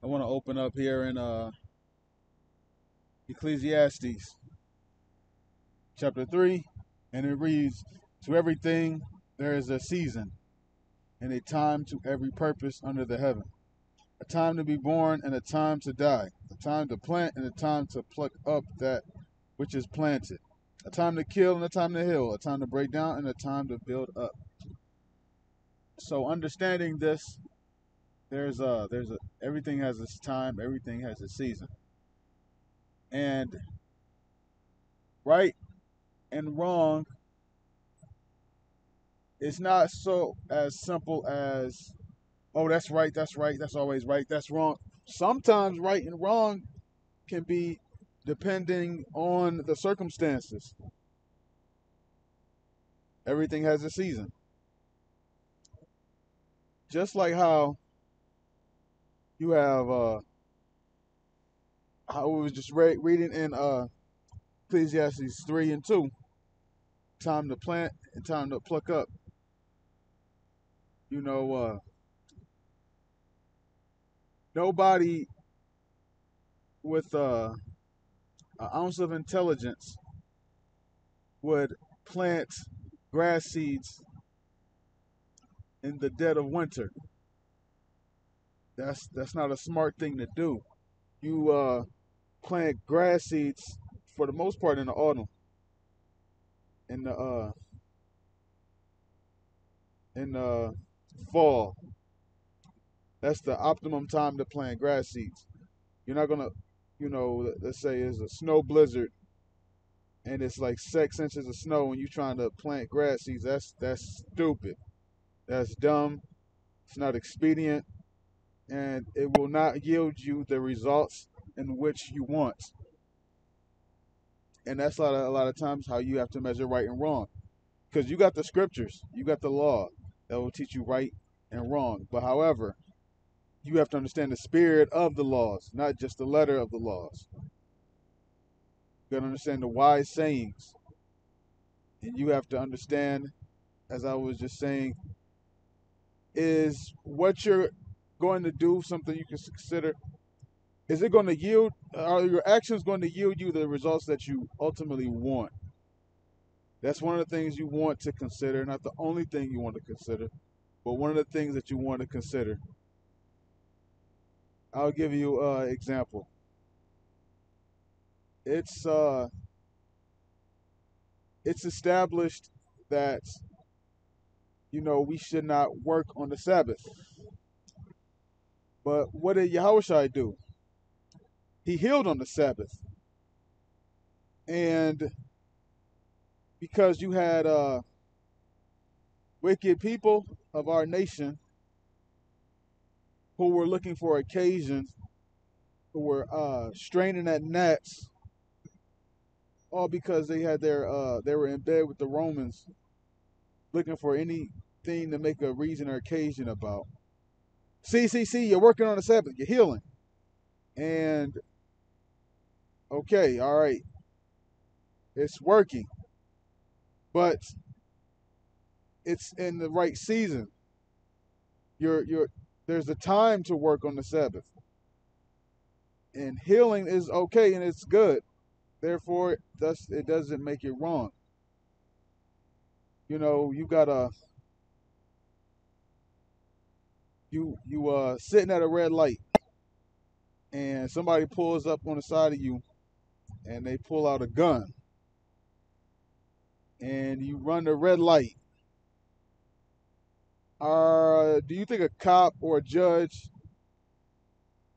I want to open up here in Ecclesiastes chapter 3, and it reads, "To everything there is a season, and a time to every purpose under the heaven. A time to be born, and a time to die. A time to plant, and a time to pluck up that which is planted. A time to kill, and a time to heal. A time to break down, and a time to build up." So understanding this, there's a everything has its time, everything has its season, and right and wrong is not so as simple as, oh, that's right, that's always right, that's wrong. Sometimes right and wrong can be depending on the circumstances. Everything has a season. Just like how you have how we was just reading in Ecclesiastes 3 and 2, time to plant and time to pluck up. You know, nobody with an ounce of intelligence would plant grass seeds in the dead of winter. That's not a smart thing to do. You plant grass seeds for the most part in the autumn, in the fall. That's the optimum time to plant grass seeds. You're not gonna, let's say it's a snow blizzard and it's like 6 inches of snow and you trying to plant grass seeds. That's stupid. That's dumb. It's not expedient, and it will not yield you the results in which you want. And that's a lot of times how you have to measure right and wrong, because you got the scriptures, you got the law that will teach you right and wrong. But however, you have to understand the spirit of the laws, not just the letter of the laws. You got to understand the wise sayings, and you have to understand, as I was just saying, is what you're going to do something you can consider? Is it going to yield? Are your actions going to yield you the results that you ultimately want? That's one of the things you want to consider, not the only thing you want to consider, but one of the things that you want to consider. I'll give you an example. It's uh, it's established that we should not work on the Sabbath. But what did Yahushua do? He healed on the Sabbath, and because you had wicked people of our nation who were looking for occasions, who were straining at gnats, all because they were in bed with the Romans, looking for anything to make a reason or occasion about. See, you're working on the Sabbath, you're healing, and okay, all right, it's working, but it's in the right season. You're there's a time to work on the Sabbath, and healing is okay and it's good. Therefore, thus it doesn't make it wrong. You got a you sitting at a red light, and somebody pulls up on the side of you, and they pull out a gun, and you run the red light. Do you think a cop or a judge,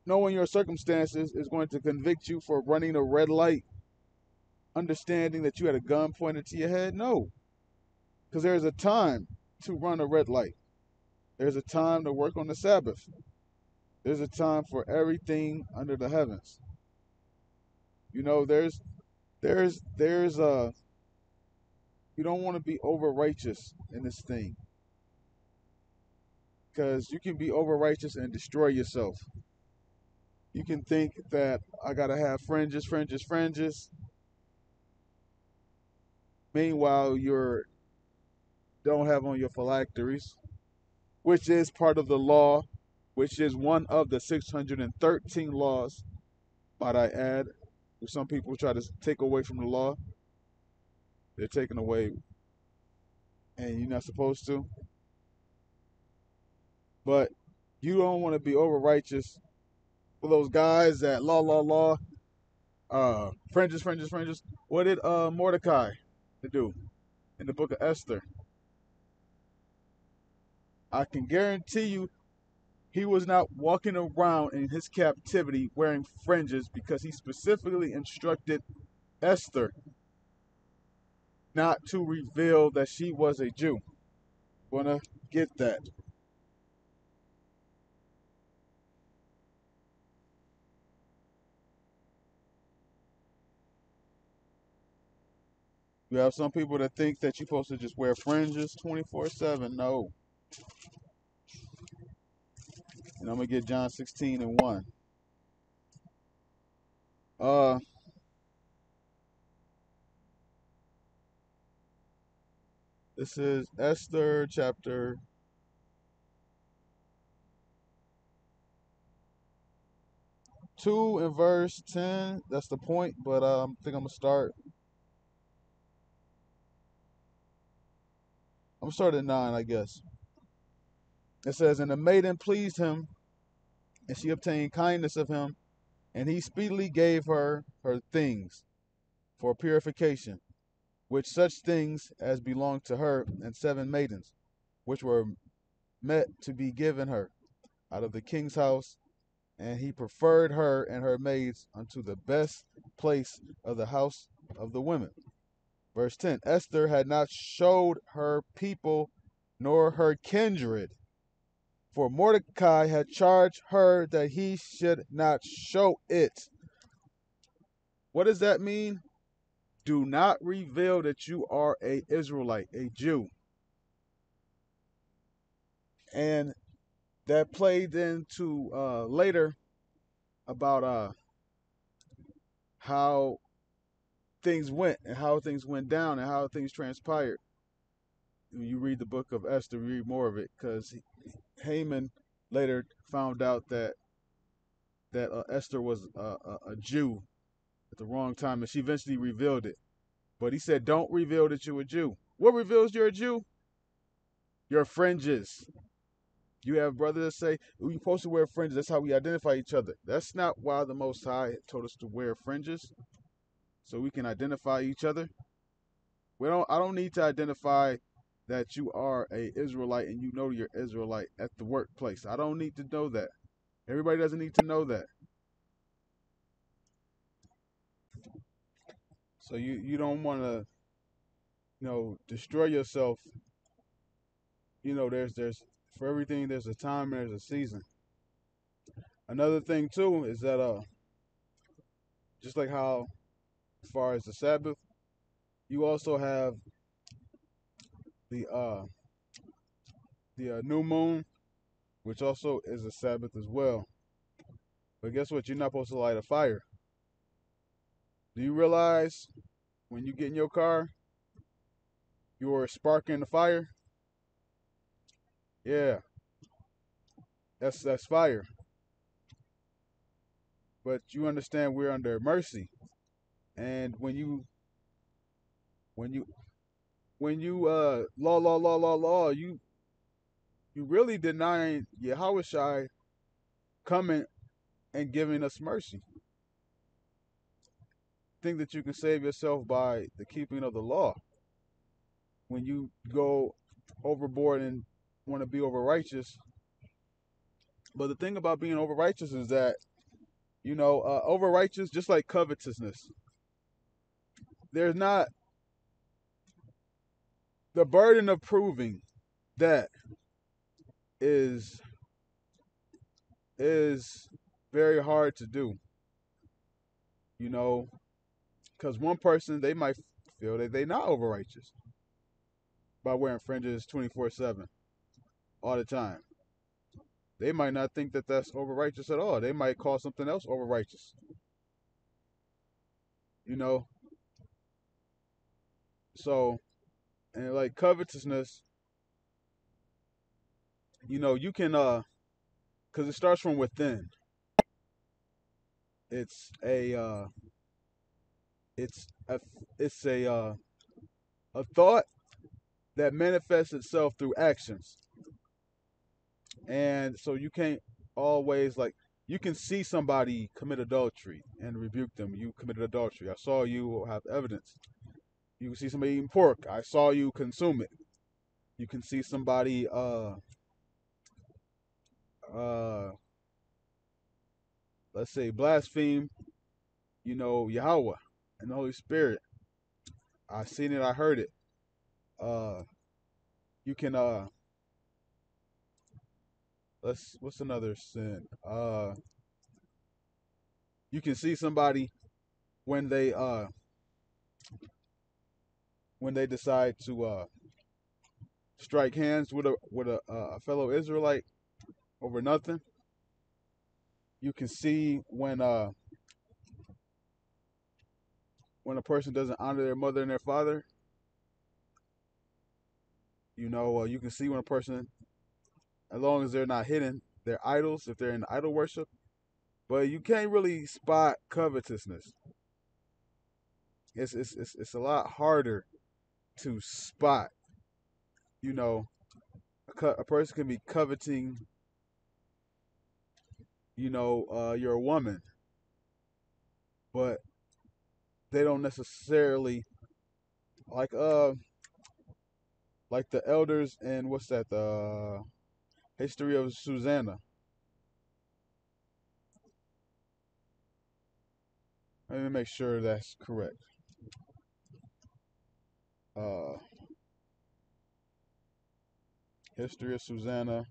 knowing your circumstances, is going to convict you for running a red light, understanding that you had a gun pointed to your head? No, because there's a time to run a red light. There's a time to work on the Sabbath. There's a time for everything under the heavens. There's you don't want to be over righteous in this thing, because you can be over righteous and destroy yourself. You can think that I gotta have fringes, fringes, fringes. Meanwhile, you don't have on your phylacteries, which is part of the law, which is one of the 613 laws, might I add. If some people try to take away from the law, they're taking away, and you're not supposed to. But you don't want to be over righteous for those guys that law, fringes. What did Mordecai do in the book of Esther? I can guarantee you he was not walking around in his captivity wearing fringes because he specifically instructed Esther not to reveal that she was a Jew. Wanna get that? You have some people that think that you're supposed to just wear fringes 24/7. No. And I'm gonna get John 16 and 1. Uh, this is Esther chapter 2 and verse 10. That's the point, but I think I'm gonna start. I'm gonna start at 9, I guess. It says, "And the maiden pleased him, and she obtained kindness of him, and he speedily gave her her things for purification, which such things as belonged to her, and 7 maidens, which were met to be given her out of the king's house, and he preferred her and her maids unto the best place of the house of the women." Verse 10, "Esther had not showed her people nor her kindred, for Mordecai had charged her that he should not show it." What does that mean? Do not reveal that you are a Israelite, a Jew. And that played into later about how things went and how things went down and how things transpired. When you read the book of Esther, you read more of it because Haman later found out that Esther was a Jew at the wrong time, and she eventually revealed it. But he said, "Don't reveal that you're a Jew." What reveals you're a Jew? Your fringes. You have brothers that say, "We're supposed to wear fringes. That's how we identify each other." That's not why the Most High told us to wear fringes, so we can identify each other. I don't need to identify that you are a Israelite and you know you're Israelite at the workplace. I don't need to know that. Everybody doesn't need to know that. So you don't want to destroy yourself. There's for everything there's a time and there's a season. Another thing too is that just like how as far as the Sabbath, you also have the new moon, which also is a Sabbath as well. But guess what? You're not supposed to light a fire. Do you realize when you get in your car, you're sparking the fire? Yeah, that's fire. But you understand we're under mercy, and when you law, you really denying Yahushai coming and giving us mercy. Think that you can save yourself by the keeping of the law. When you go overboard and want to be over righteous, but the thing about being over righteous is that over righteous, just like covetousness, there's not the burden of proving that is is very hard to do. You know, because one person they might feel that they're not over righteous by wearing fringes 24/7 all the time. They might not think that that's over righteous at all. They might call something else over righteous. You know, so and like covetousness, you can because it starts from within. It's a it's a it's a thought that manifests itself through actions, and so you can't always like you can see somebody commit adultery and rebuke them. You committed adultery. I saw you have evidence. You can see somebody eating pork. I saw you consume it. You can see somebody uh let's say blaspheme, Yahweh and the Holy Spirit. I seen it, I heard it. Uh you can what's another sin? You can see somebody when they decide to strike hands with a fellow Israelite over nothing. You can see when a person doesn't honor their mother and their father. You can see when a person, as long as they're not hidden, their idols, if they're in idol worship. But you can't really spot covetousness. It's a lot harder to spot. You know, a person can be coveting. You're a woman, but they don't necessarily like the elders and what's that, the history of Susanna. Let me make sure that's correct. Uh, history of Susanna.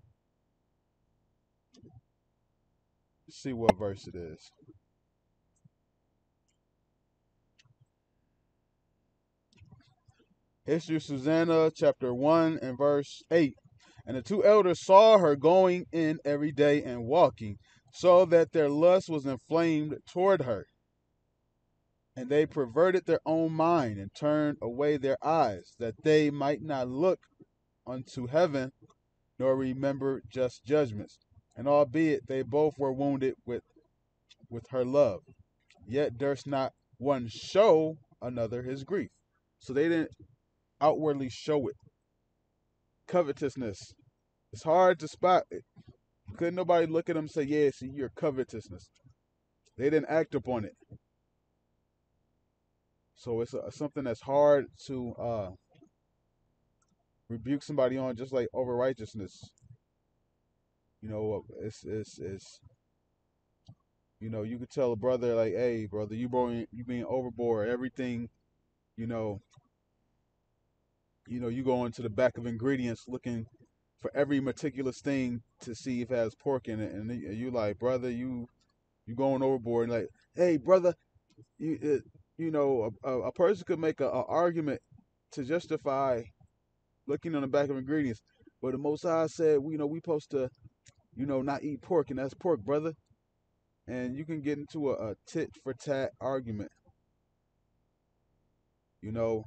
Let's see what verse it is. History of Susanna, chapter 1 and verse 8. And the two elders saw her going in every day and walking, so that their lust was inflamed toward her. And they perverted their own mind and turned away their eyes, that they might not look unto heaven, nor remember just judgments. And albeit they both were wounded with her love, yet durst not one show another his grief. So they didn't outwardly show it. Covetousness. It's hard to spot it. Couldn't nobody look at them and say, yeah, see, you're covetousness. They didn't act upon it. So it's something that's hard to rebuke somebody on, just like over righteousness. It's you could tell a brother like, hey, brother, you being overboard. Everything, you know, you go into the back of ingredients looking for every meticulous thing to see if it has pork in it, and you like, brother, you going overboard. And like, hey, brother, a person could make a argument to justify looking on the back of ingredients, but the Most High said, we supposed to, not eat pork, and that's pork, brother. And you can get into a tit for tat argument, you know.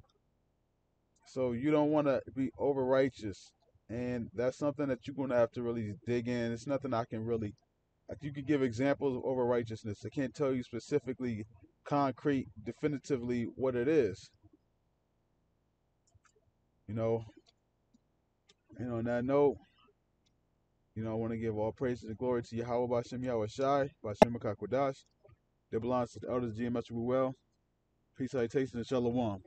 So you don't want to be over righteous, and that's something that you're gonna have to really dig in. It's nothing I can really. Like, you could give examples of over righteousness. I can't tell you specifically, concrete, definitively what it is. You know, on that note, I want to give all praise and glory to Yahweh Bashem Yahweh Shai, Bashem Makakwadash. That belongs to the elders geometrically well. Peace, salutation, and shalom.